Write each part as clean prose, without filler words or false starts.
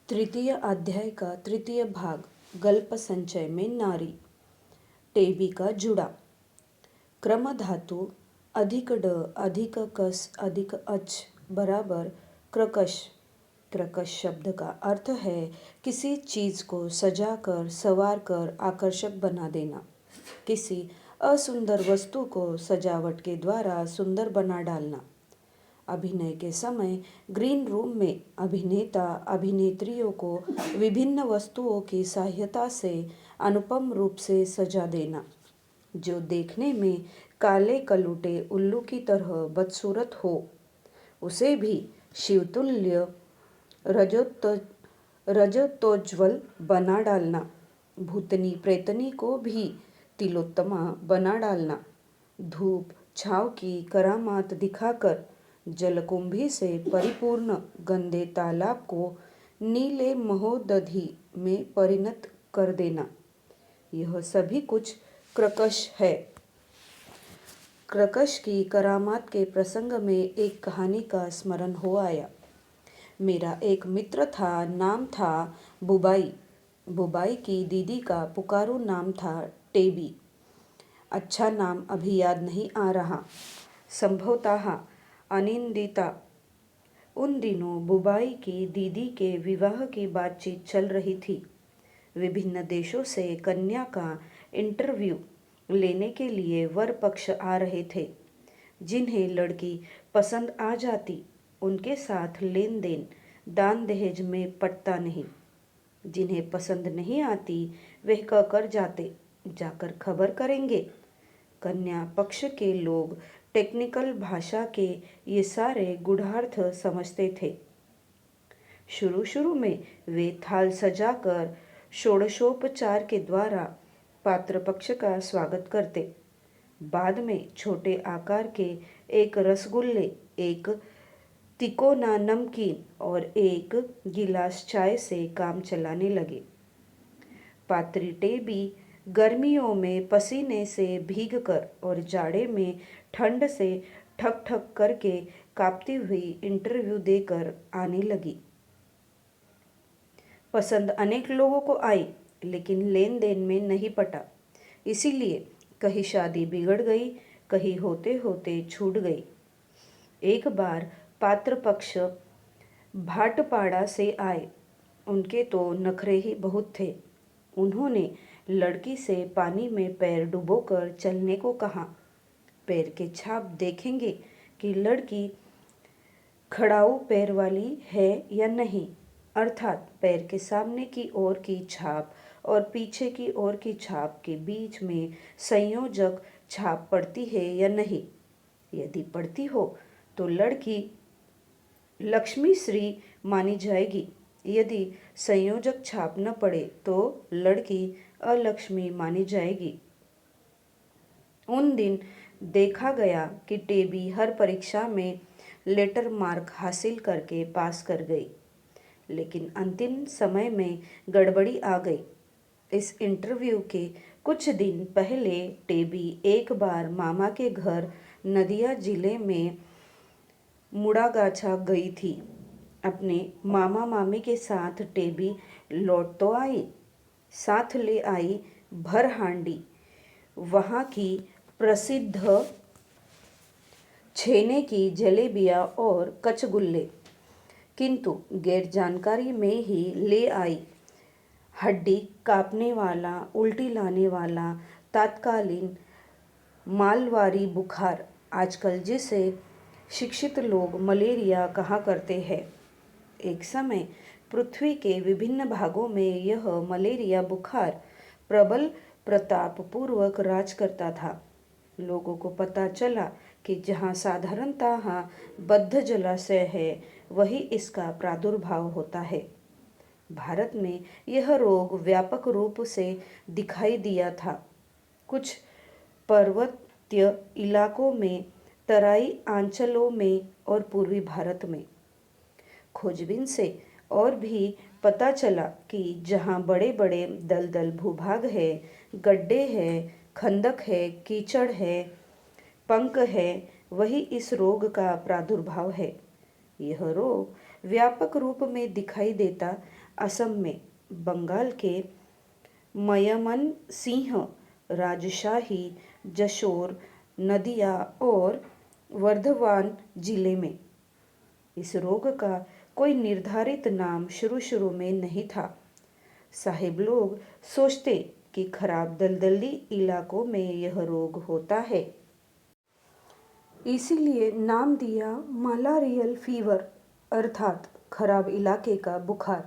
तृतीय अध्याय का तृतीय भाग गल्प संचय में नारी। टेबी का जुड़ा। क्रम धातु अधिक ड अधिक कस अधिक अच बराबर क्रकश। क्रकश शब्द का अर्थ है किसी चीज को सजाकर संवार कर आकर्षक बना देना, किसी असुंदर वस्तु को सजावट के द्वारा सुंदर बना डालना। अभिनय के समय ग्रीन रूम में अभिनेता अभिनेत्रियों को विभिन्न वस्तुओं की सहायता से अनुपम रूप से सजा देना, जो देखने में काले कलूटे उल्लू की तरह बदसूरत हो, उसे भी शिवतुल्य रजतोज्वल बना डालना। भूतनी प्रेतनी को भी तिलोत्तमा बना डालना। धूप छाव की करामात दिखाकर जलकुंभी से परिपूर्ण गंदे तालाब को नीले महोदधि में परिणत कर देना। यह सभी कुछ क्रकश है। क्रकश की करामात के प्रसंग में एक कहानी का स्मरण हो आया। मेरा एक मित्र था, नाम था बुबाई। बुबाई की दीदी का पुकारू नाम था टेबी। अच्छा नाम अभी याद नहीं आ रहा, संभवतः अनिंदिता। उन दिनों बुबाई की दीदी के विवाह की बातचीत चल रही थी। विभिन्न देशों से कन्या का इंटरव्यू लेने के लिए वर पक्ष आ रहे थे। जिन्हें लड़की पसंद आ जाती उनके साथ लेन देन दान दहेज में पटता नहीं। जिन्हें पसंद नहीं आती वह कहकर जाते, जाकर खबर करेंगे। कन्या पक्ष के लोग टेक्निकल भाषा के ये सारे गूढ़ार्थ समझते थे। शुरू शुरू में वे थाल सजाकर षोडशोपचार के द्वारा पात्र पक्ष का स्वागत करते। बाद में छोटे आकार के एक रसगुल्ले, एक तिकोना नमकीन और एक गिलास चाय से काम चलाने लगे। पात्री टेबी गर्मियों में पसीने से भीगकर और जाड़े में ठंड से ठक ठक करके कांपती हुई इंटरव्यू देकर आने लगी। पसंद अनेक लोगों को आई, लेकिन लेन देन में नहीं पटा। इसीलिए कहीं शादी बिगड़ गई, कहीं होते होते छूट गई। एक बार पात्र पक्ष भाटपाड़ा से आए। उनके तो नखरे ही बहुत थे। उन्होंने लड़की से पानी में पैर डुबोकर चलने को कहा। पैर के छाप देखेंगे कि लड़की खड़ाऊ पैर वाली है या नहीं, अर्थात पैर के सामने की ओर की छाप और पीछे की ओर की छाप के बीच में संयोजक छाप पड़ती है या नहीं। यदि पड़ती हो तो लड़की लक्ष्मी श्री मानी जाएगी। यदि संयोजक छाप न पड़े तो लड़की अलक्ष्मी मानी जाएगी। उन दिन देखा गया कि टेबी हर परीक्षा में लेटर मार्क हासिल करके पास कर गई, लेकिन अंतिम समय में गड़बड़ी आ गई। इस इंटरव्यू के कुछ दिन पहले टेबी एक बार मामा के घर नदिया जिले में मुड़ागाछा गई थी। अपने मामा मामी के साथ टेबी लौट तो आई, साथ ले आई भर हांडी वहाँ की प्रसिद्ध छेने की जलेबियाँ और कचगुल्ले, किंतु गैर जानकारी में ही ले आई हड्डी कांपने वाला, उल्टी लाने वाला तात्कालीन मालवारी बुखार, आजकल जिसे शिक्षित लोग मलेरिया कहा करते हैं। एक समय पृथ्वी के विभिन्न भागों में यह मलेरिया बुखार प्रबल प्रताप पूर्वक राज करता था। लोगों को पता चला कि जहाँ साधारणतः बद्ध जलाशय है, वही इसका प्रादुर्भाव होता है। भारत में यह रोग व्यापक रूप से दिखाई दिया था। कुछ पर्वतीय इलाकों में, तराई अंचलों में और पूर्वी भारत में। खोजबीन से और भी पता चला कि जहाँ बड़े बड़े दलदल भूभाग है, गड्ढे हैं, खंदक है, कीचड़ है, पंक है, वही इस रोग का प्रादुर्भाव है। यह रोग व्यापक रूप में दिखाई देता असम में बंगाल के मयमन सिंह, राजशाही, जशोर, नदिया और वर्धमान जिले में। इस रोग का कोई निर्धारित नाम शुरू में नहीं था। साहेब लोग सोचते कि खराब दलदली इलाकों में यह रोग होता है, इसीलिए नाम दिया मलारियल फीवर, अर्थात खराब इलाके का बुखार।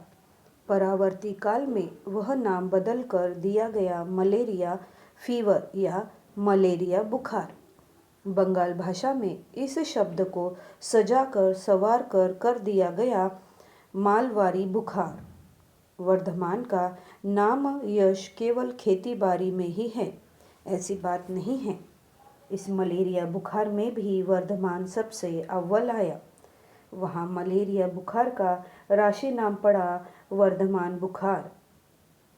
परावर्ती काल में वह नाम बदल कर दिया गया मलेरिया फीवर या मलेरिया बुखार। बंगाल भाषा में इस शब्द को सजाकर सवार कर दिया गया मालवारी बुखार। वर्धमान का नाम यश केवल खेती बाड़ी में ही है, ऐसी बात नहीं है। इस मलेरिया बुखार में भी वर्धमान सबसे अव्वल आया। वहाँ मलेरिया बुखार का राशि नाम पड़ा वर्धमान बुखार।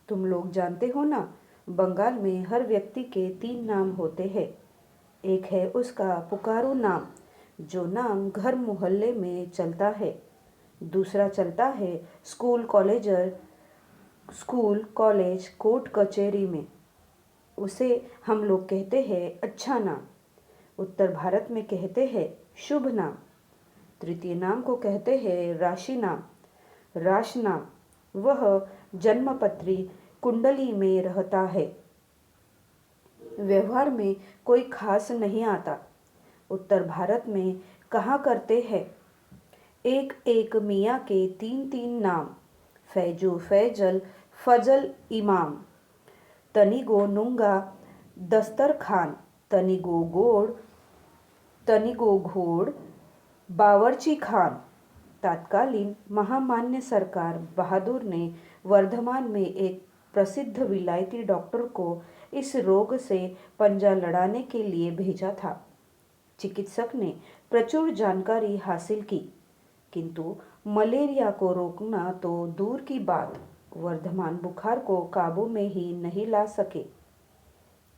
तुम लोग जानते हो ना, बंगाल में हर व्यक्ति के 3 नाम होते हैं। एक है उसका पुकारू नाम, जो नाम घर मोहल्ले में चलता है। दूसरा चलता है स्कूल कॉलेज कोर्ट कचहरी में, उसे हम लोग कहते हैं अच्छा नाम। उत्तर भारत में कहते हैं शुभ नाम। तृतीय नाम को कहते हैं राशि नाम, राश नाम। वह जन्मपत्री कुंडली में रहता है, व्यवहार में कोई खास नहीं आता। उत्तर भारत में कहा करते हैं एक एक मियाँ के 3 नाम, फैजू फैजल फजल इमाम, तनिगो नुंगा दस्तर खान, तनिगो घोड़ बावर्ची खान। तत्कालीन महामान्य सरकार बहादुर ने वर्धमान में एक प्रसिद्ध विलायती डॉक्टर को इस रोग से पंजा लड़ाने के लिए भेजा था। चिकित्सक ने प्रचुर जानकारी हासिल की, किंतु मलेरिया को रोकना तो दूर की बात, वर्धमान बुखार को काबू में ही नहीं ला सके।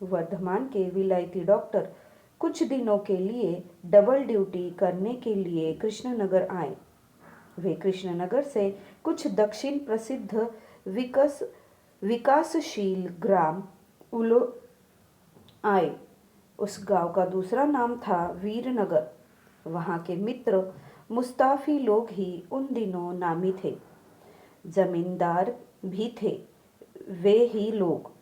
वर्धमान के विलायती डॉक्टर कुछ दिनों के लिए डबल ड्यूटी करने के लिए कृष्णनगर आए। वे कृष्णनगर से कुछ दक्षिण प्रसिद्ध विकासशील ग्राम उलो आए। उस गांव का दूसरा नाम था वीरनगर। वहां के मित्र मुस्ताफी लोग ही उन दिनों नामी थे। जमींदार भी थे वे ही लोग।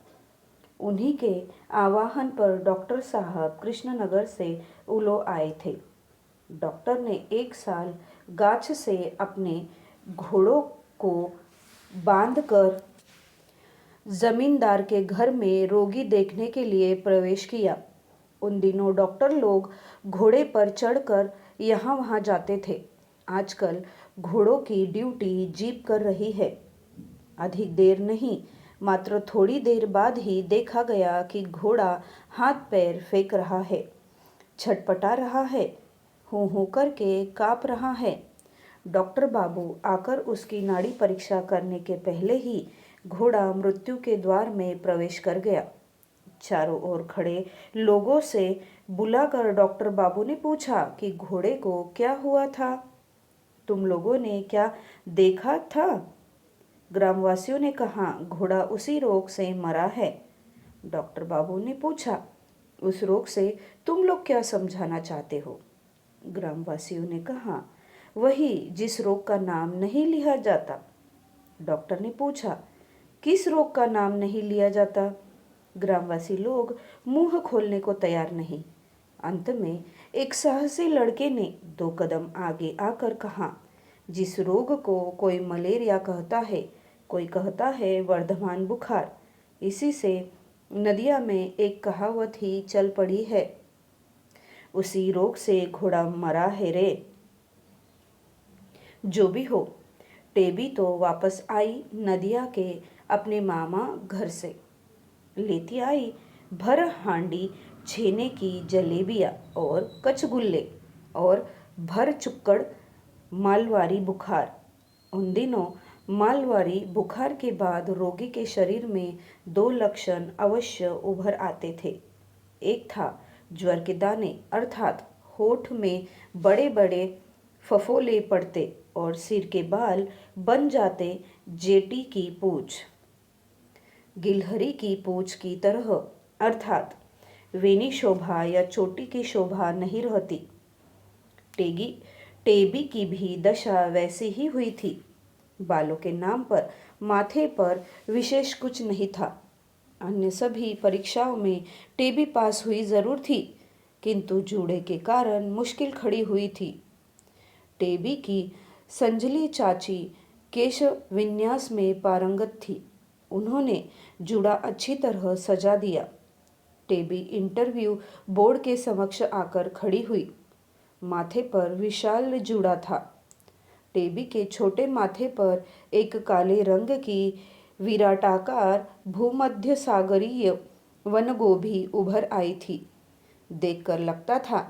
उन्हीं के आह्वान पर डॉक्टर साहब कृष्णनगर से उलो आए थे। डॉक्टर ने 1 साल गाछ से अपने घोड़ों को बांधकर जमींदार के घर में रोगी देखने के लिए प्रवेश किया। उन दिनों डॉक्टर लोग घोड़े पर चढ़कर यहाँ वहाँ जाते थे। आजकल घोड़ों की ड्यूटी जीप कर रही है। अधिक देर नहीं, मात्र थोड़ी देर बाद ही देखा गया कि घोड़ा हाथ पैर फेंक रहा है, छटपटा रहा है, हूँ हूँ करके काँप रहा है। डॉक्टर बाबू आकर उसकी नाड़ी परीक्षा करने के पहले ही घोड़ा मृत्यु के द्वार में प्रवेश कर गया। चारों ओर खड़े लोगों से बुलाकर डॉक्टर बाबू ने पूछा कि घोड़े को क्या हुआ था? तुम लोगों ने क्या देखा था? ग्रामवासियों ने कहा, घोड़ा उसी रोग से मरा है। डॉक्टर बाबू ने पूछा, उस रोग से तुम लोग क्या समझाना चाहते हो? ग्रामवासियों ने कहा, वही जिस रोग का नाम नहीं लिया जाता। डॉक्टर ने पूछा, किस रोग का नाम नहीं लिया जाता? ग्रामवासी लोग मुंह खोलने को तैयार नहीं। अंत में एक साहसी लड़के ने 2 कदम आगे आकर कहा, जिस रोग को कोई मलेरिया कहता है, कोई कहता है वर्धमान बुखार। इसी से नदिया में एक कहावत ही चल पड़ी है, उसी रोग से घोड़ा मरा है रे। जो भी हो, टेबी तो वापस आई नदिया के अपने मामा घर से। लेती आई भर हांडी छेने की जलेबियाँ और कचगुल्ले और भर चुक्कड़ मालवारी बुखार। उन दिनों मालवारी बुखार के बाद रोगी के शरीर में 2 लक्षण अवश्य उभर आते थे। एक था ज्वर के दाने, अर्थात होठ में बड़े बड़े फफोले पड़ते, और सिर के बाल बन जाते जेटी की पूंछ, गिलहरी की पूंछ की तरह, अर्थात वेनी शोभा या चोटी की शोभा नहीं रहती। टेगी टेबी की भी दशा वैसी ही हुई थी। बालों के नाम पर माथे पर विशेष कुछ नहीं था। अन्य सभी परीक्षाओं में टेबी पास हुई जरूर थी, किंतु जूड़े के कारण मुश्किल खड़ी हुई थी। टेबी की संजली चाची केश विन्यास में पारंगत थी। उन्होंने जूड़ा अच्छी तरह सजा दिया। टेबी इंटरव्यू बोर्ड के समक्ष आकर खड़ी हुई। माथे पर विशाल जूड़ा था। टेबी के छोटे माथे पर एक काले रंग की विराटाकार भूमध्य सागरीय वनगोभी उभर आई थी। देखकर लगता था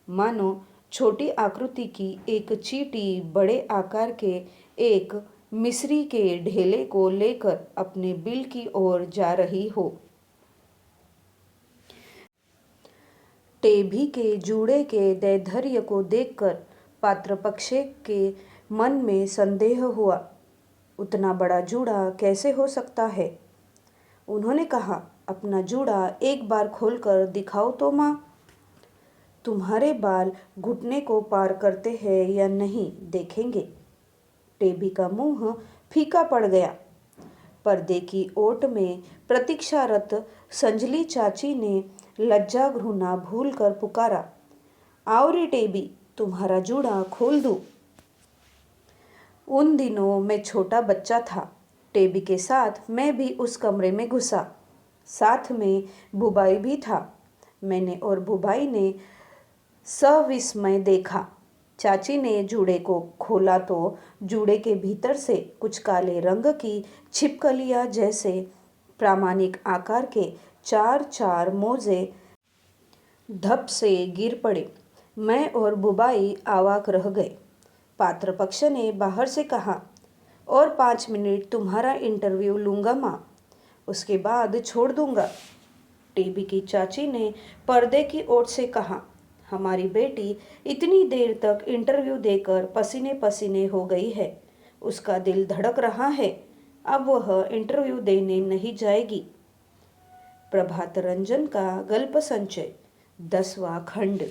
मानो छोटी आकृति की एक चींटी बड़े आकार के एक मिस्री के ढेले को लेकर अपने बिल की ओर जा रही हो। टेबी के जूड़े के दैर्ध्य को देखकर पात्रपक्ष के मन में संदेह हुआ। उतना बड़ा जूड़ा कैसे हो सकता है? उन्होंने कहा, अपना जूड़ा एक बार खोलकर दिखाओ तो माँ। तुम्हारे बाल घुटने को पार करते हैं या नहीं देखेंगे। टेबी का मुंह फीका पड़ गया। पर्दे की ओट में प्रतीक्षारत संजली चाची ने लज्जा घृणा भूल कर पुकारा, आओ रे टेबी, तुम्हारा जूड़ा खोल दूं। उन दिनों मैं छोटा बच्चा था। टेबी के साथ मैं भी उस कमरे में घुसा। साथ में बुबाई भी था। मैंने और बुबाई ने सविस्मय देखा। चाची ने जूड़े को खोला तो जूड़े के भीतर से कुछ काले रंग की छिपकलियां जैसे प्रामाणिक आकार के 4-4 मोजे धप से गिर पड़े। मैं और बुबाई अवाक रह गए। पात्रपक्ष ने बाहर से कहा, और 5 मिनट तुम्हारा इंटरव्यू लूँगा माँ, उसके बाद छोड़ दूँगा। टेबी की चाची ने पर्दे की ओर से कहा, हमारी बेटी इतनी देर तक इंटरव्यू देकर पसीने पसीने हो गई है। उसका दिल धड़क रहा है। अब वह इंटरव्यू देने नहीं जाएगी। प्रभात रंजन का गल्प संचय 10वां खंड।